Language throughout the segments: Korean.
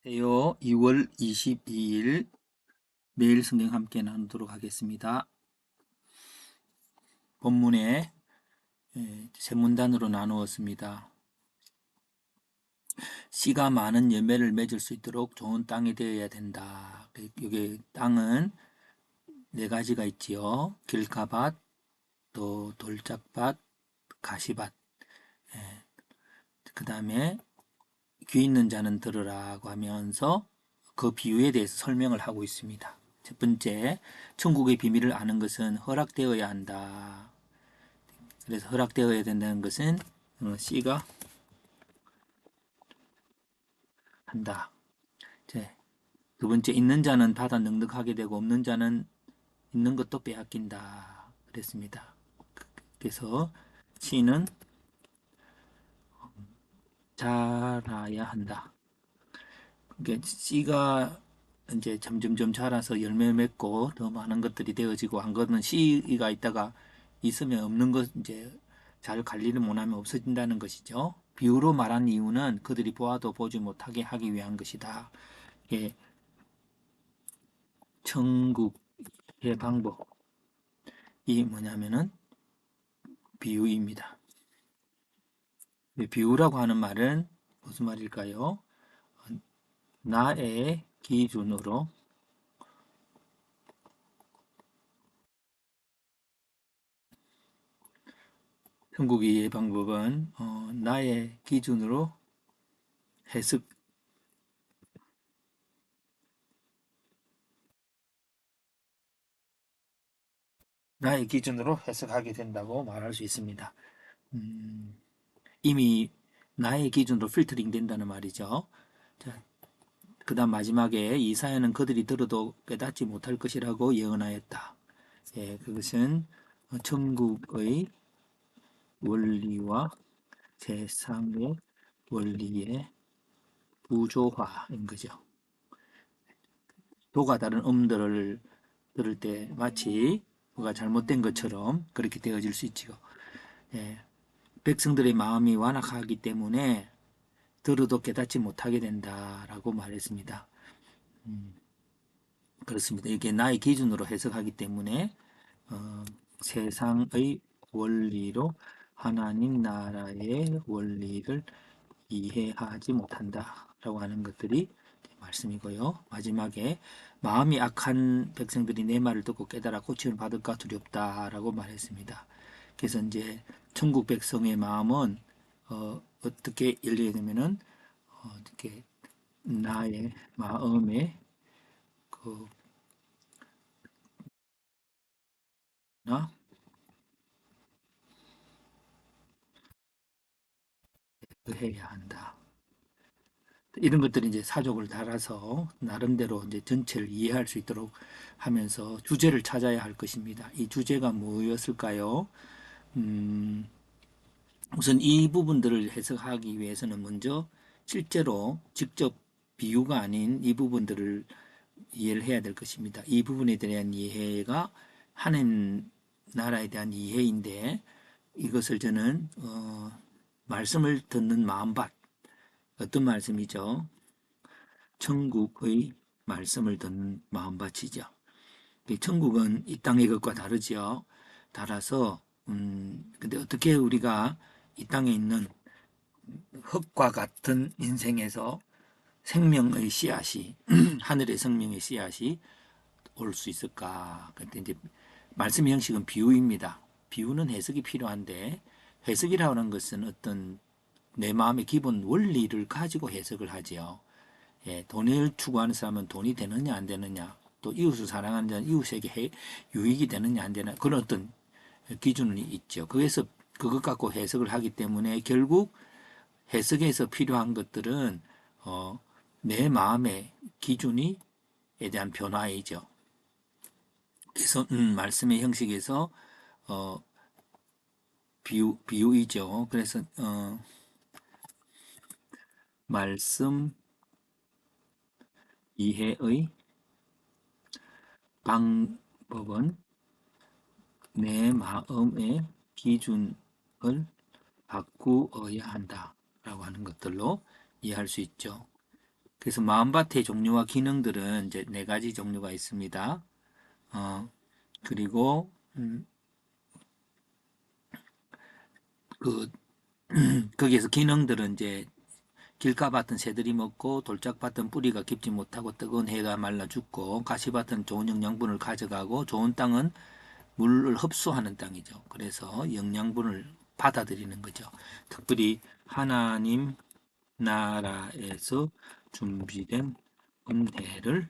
안녕하세요. 2월 22일 매일 성경 함께 나누도록 하겠습니다. 본문에 세 문단으로 나누었습니다. 씨가 많은 열매를 맺을 수 있도록 좋은 땅이 되어야 된다. 여기 땅은 네 가지가 있지요. 길가밭, 또 돌짝밭, 가시밭. 그 다음에 귀 있는 자는 들으라고 하면서 그 비유에 대해서 설명을 하고 있습니다. 첫 번째, 천국의 비밀을 아는 것은 허락되어야 한다. 그래서 허락되어야 된다는 것은 C가 한다. 이제 두 번째, 있는 자는 받아 넉넉하게 되고 없는 자는 있는 것도 빼앗긴다. 그랬습니다. 그래서 C는 자라야 한다. 그러니까 C가 이제 점점점 자라서 열매 맺고 더 많은 것들이 되어지고 한 것은 C가 있다가 있으면 없는 것 이제 잘 관리를 못하면 없어진다는 것이죠. 비유로 말한 이유는 그들이 보아도 보지 못하게 하기 위한 것이다. 예, 천국의 방법이 뭐냐면은 비유입니다. 비유라고 하는 말은 무슨 말일까요? 나의 기준으로 천국의 방법은 나의 기준으로 해석 나의 기준으로 해석하게 된다고 말할 수 있습니다. 음, 이미 나의 기준으로 필터링 된다는 말이죠. 자, 그다음 마지막에 이 사연은 그들이 들어도 깨닫지 못할 것이라고 예언하였다. 예, 그것은 천국의 원리와 세상의 원리의 구조화인 거죠. 도가 다른 음들을 들을 때 마치 뭐가 잘못된 것처럼 그렇게 되어질 수 있지요. 예, 백성들의 마음이 완악하기 때문에 들어도 깨닫지 못하게 된다라고 말했습니다. 그렇습니다. 이게 나의 기준으로 해석하기 때문에 어, 세상의 원리로 하나님 나라의 원리를 이해하지 못한다라고 하는 것들이 말씀이고요. 마지막에 마음이 악한 백성들이 내 말을 듣고 깨달아 고침을 받을까 두렵다라고 말했습니다. 그래서 이제 천국 백성의 마음은 떻게 열려야 되면은 어떻게 나의 마음에 그 나 해야 한다. 이런 것들이 이제 사족을 달아서 나름대로 이제 전체를 이해할 수 있도록 하면서 주제를 찾아야 할 것입니다. 이 주제가 뭐였을까요? 음, 우선 이 부분들을 해석하기 위해서는 먼저 실제로 직접 비유가 아닌 이 부분들을 이해를 해야 될 것입니다. 이 부분에 대한 이해가 하나님 나라에 대한 이해인데 이것을 저는 말씀을 듣는 마음밭 어떤 말씀이죠? 천국의 말씀을 듣는 마음밭이죠. 천국은 이 땅의 것과 다르지요. 달라서 근데 어떻게 우리가 이 땅에 있는 흙과 같은 인생에서 생명의 씨앗이 하늘의 생명의 씨앗이 올 수 있을까? 근데 이제 말씀 형식은 비유입니다. 비유는 해석이 필요한데 해석이라고 하는 것은 어떤 내 마음의 기본 원리를 가지고 해석을 하지요. 예, 돈을 추구하는 사람은 돈이 되느냐 안 되느냐, 또 이웃을 사랑하는 자는 이웃에게 유익이 되느냐 안 되느냐 그런 어떤 기준이 있죠. 그래서 그것 갖고 해석을 하기 때문에 결국 해석에서 필요한 것들은 내 마음의 기준이에 대한 변화이죠. 그래서 말씀의 형식에서 어, 비유이죠. 그래서 말씀 이해의 방법은 내 마음의 기준을 바꾸어야 한다라고 하는 것들로 이해할 수 있죠. 그래서 마음밭의 종류와 기능들은 이제 네 가지 종류가 있습니다. 그리고 그 거기에서 기능들은 이제 길가밭은 새들이 먹고 돌짝밭은 뿌리가 깊지 못하고 뜨거운 해가 말라 죽고 가시밭은 좋은 영양분을 가져가고 좋은 땅은 물을 흡수하는 땅이죠. 그래서 영양분을 받아들이는 거죠. 특별히 하나님 나라에서 준비된 은혜를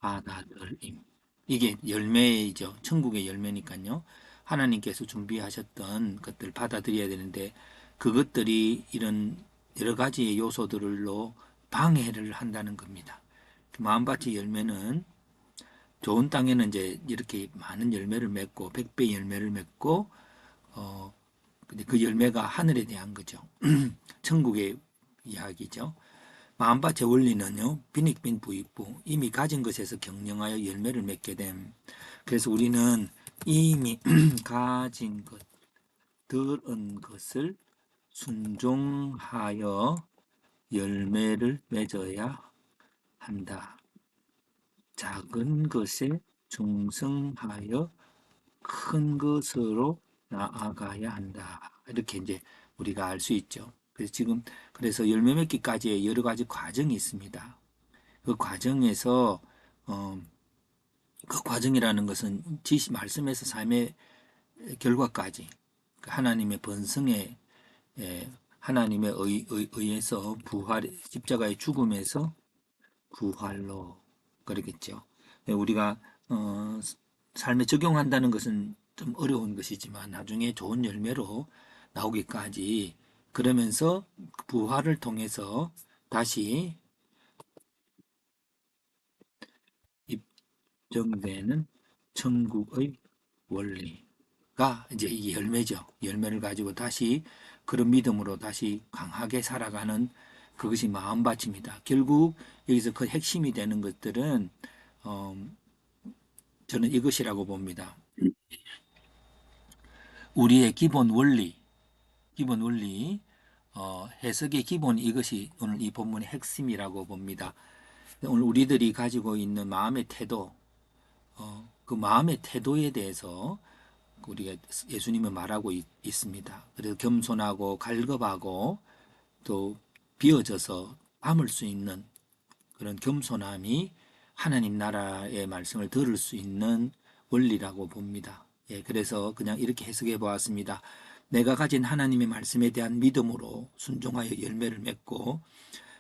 받아들임. 이게 열매이죠. 천국의 열매니까요. 하나님께서 준비하셨던 것들 받아들여야 되는데 그것들이 이런 여러 가지 요소들로 방해를 한다는 겁니다. 마음밭의 열매는 좋은 땅에는 이제 이렇게 많은 열매를 맺고 100배 열매를 맺고 근데 그 열매가 하늘에 대한 거죠. 천국의 이야기죠. 마음밭의 원리는요, 빈익빈 부익부, 이미 가진 것에서 경영하여 열매를 맺게 됨. 그래서 우리는 이미 가진 것, 들은 것을 순종하여 열매를 맺어야 한다. 작은 것에 충성하여 큰 것으로 나아가야 한다. 이렇게 이제 우리가 알 수 있죠. 그래서 열매 맺기까지의 여러 가지 과정이 있습니다. 그 과정에서 어, 그 과정이라는 것은 말씀에서 삶의 결과까지 하나님의 번성에 하나님의 의해서 부활 십자가의 죽음에서 부활로 그러겠죠. 우리가 삶에 적용한다는 것은 좀 어려운 것이지만 나중에 좋은 열매로 나오기까지 그러면서 부활을 통해서 다시 입증되는 천국의 원리가 이제 이 열매죠. 열매를 가지고 다시 그런 믿음으로 다시 강하게 살아가는 그것이 마음밭입니다. 결국 여기서 그 핵심이 되는 것들은 어, 저는 이것이라고 봅니다. 우리의 기본 원리, 해석의 기본 이것이 오늘 이 본문의 핵심이라고 봅니다. 오늘 우리들이 가지고 있는 마음의 태도, 그 마음의 태도에 대해서 우리가 예수님은 말하고 있습니다. 그래서 겸손하고 갈급하고 또 비어져서 담을 수 있는 그런 겸손함이 하나님 나라의 말씀을 들을 수 있는 원리라고 봅니다. 예, 그래서 그냥 이렇게 해석해 보았습니다. 내가 가진 하나님의 말씀에 대한 믿음으로 순종하여 열매를 맺고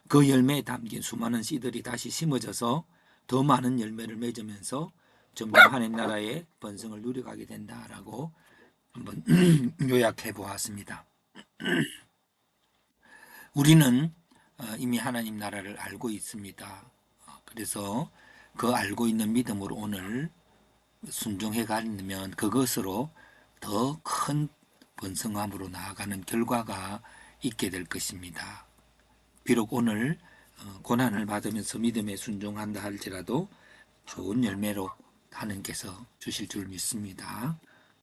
그 열매에 담긴 수많은 씨들이 다시 심어져서 더 많은 열매를 맺으면서 점점 하나님 나라의 번성을 누려가게 된다라고 한번 요약해 보았습니다. 우리는 이미 하나님 나라를 알고 있습니다. 그래서 그 알고 있는 믿음으로 오늘 순종해 가면 그것으로 더 큰 번성함으로 나아가는 결과가 있게 될 것입니다. 비록 오늘 고난을 받으면서 믿음에 순종한다 할지라도 좋은 열매로 하나님께서 주실 줄 믿습니다.